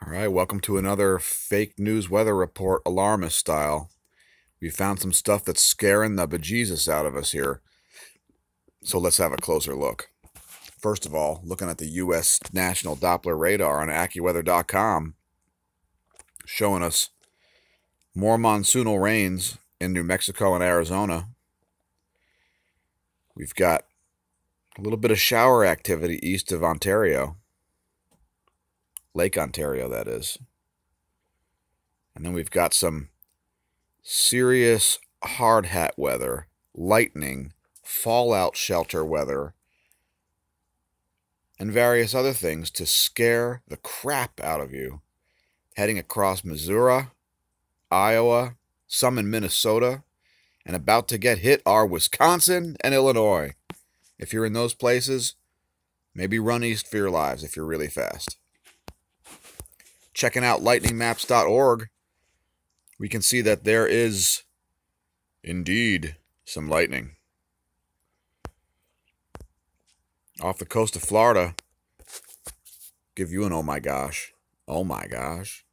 All right, welcome to another fake news weather report, Alarmist style. We found some stuff that's scaring the bejesus out of us here. So let's have a closer look. First of all, looking at the U.S. National Doppler Radar on AccuWeather.com, showing us more monsoonal rains in New Mexico and Arizona. We've got a little bit of shower activity east of Ontario. Lake Ontario, that is. And then we've got some serious hard hat weather, lightning, fallout shelter weather, and various other things to scare the crap out of you. Heading across Missouri, Iowa, some in Minnesota, and about to get hit are Wisconsin and Illinois. If you're in those places, maybe run east for your lives if you're really fast. Checking out lightningmaps.org, we can see that there is indeed some lightning. Off the coast of Florida, give you an oh my gosh. Oh my gosh.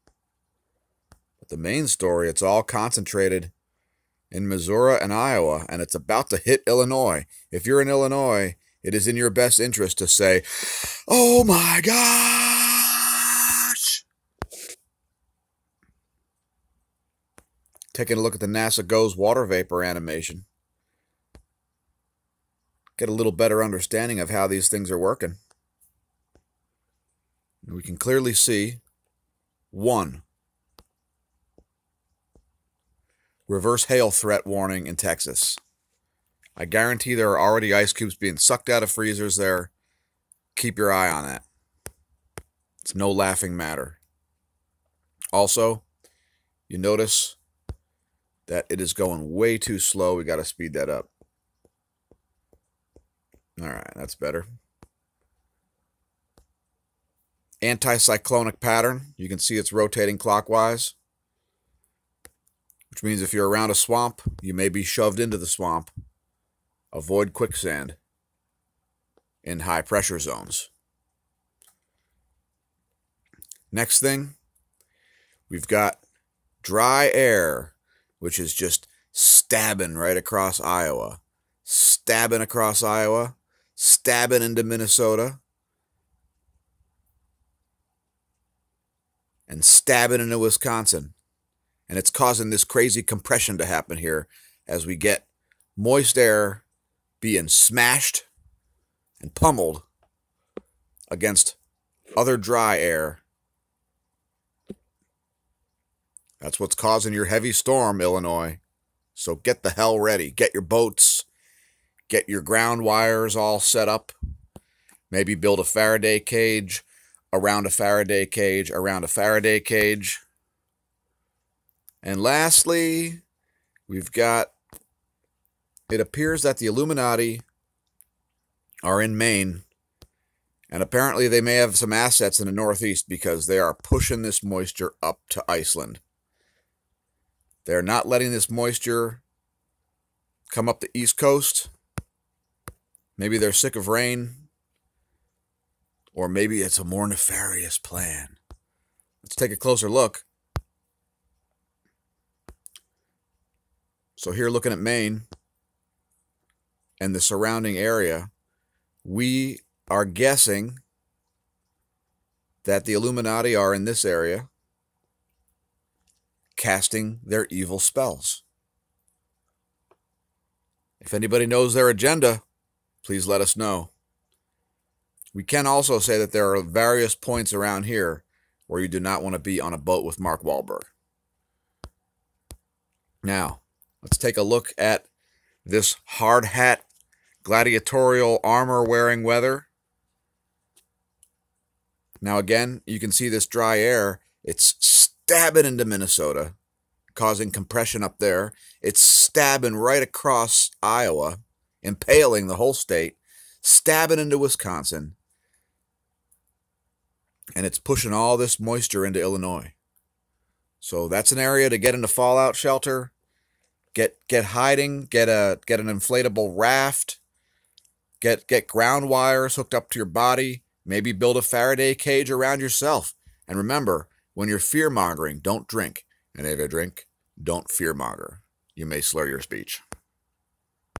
But the main story, it's all concentrated in Missouri and Iowa, and it's about to hit Illinois. If you're in Illinois, it is in your best interest to say, oh my gosh. Taking a look at the NASA GOES water vapor animation. Get a little better understanding of how these things are working. And we can clearly see one reverse hail threat warning in Texas. I guarantee there are already ice cubes being sucked out of freezers there. Keep your eye on that. It's no laughing matter. Also, you notice that it is going way too slow. We got to speed that up. All right, that's better. Anticyclonic pattern. You can see it's rotating clockwise, which means if you're around a swamp, you may be shoved into the swamp. Avoid quicksand in high pressure zones. Next thing, we've got dry air, which is just stabbing right across Iowa. Stabbing across Iowa, stabbing into Minnesota, and stabbing into Wisconsin. And it's causing this crazy compression to happen here as we get moist air being smashed and pummeled against other dry air. That's what's causing your heavy storm, Illinois. So get the hell ready. Get your boats. Get your ground wires all set up. Maybe build a Faraday cage around a Faraday cage around a Faraday cage. And lastly, we've got, it appears that the Illuminati are in Maine. And apparently they may have some assets in the Northeast because they are pushing this moisture up to Iceland. They're not letting this moisture come up the East Coast. Maybe they're sick of rain. Or maybe it's a more nefarious plan. Let's take a closer look. So here, looking at Maine and the surrounding area, we are guessing that the Illuminati are in this area casting their evil spells. If anybody knows their agenda, please let us know. We can also say that there are various points around here where you do not want to be on a boat with Mark Wahlberg. Now, let's take a look at this hard hat, gladiatorial armor-wearing weather. Now again, you can see this dry air. It's stabbing into Minnesota, causing compression up there. It's stabbing right across Iowa, impaling the whole state, stabbing into Wisconsin, and it's pushing all this moisture into Illinois. So that's an area to get into fallout shelter, get hiding, get an inflatable raft, get ground wires hooked up to your body, maybe build a Faraday cage around yourself. And remember, When you're fear-mongering, don't drink. And if you drink, don't fear-monger. You may slur your speech.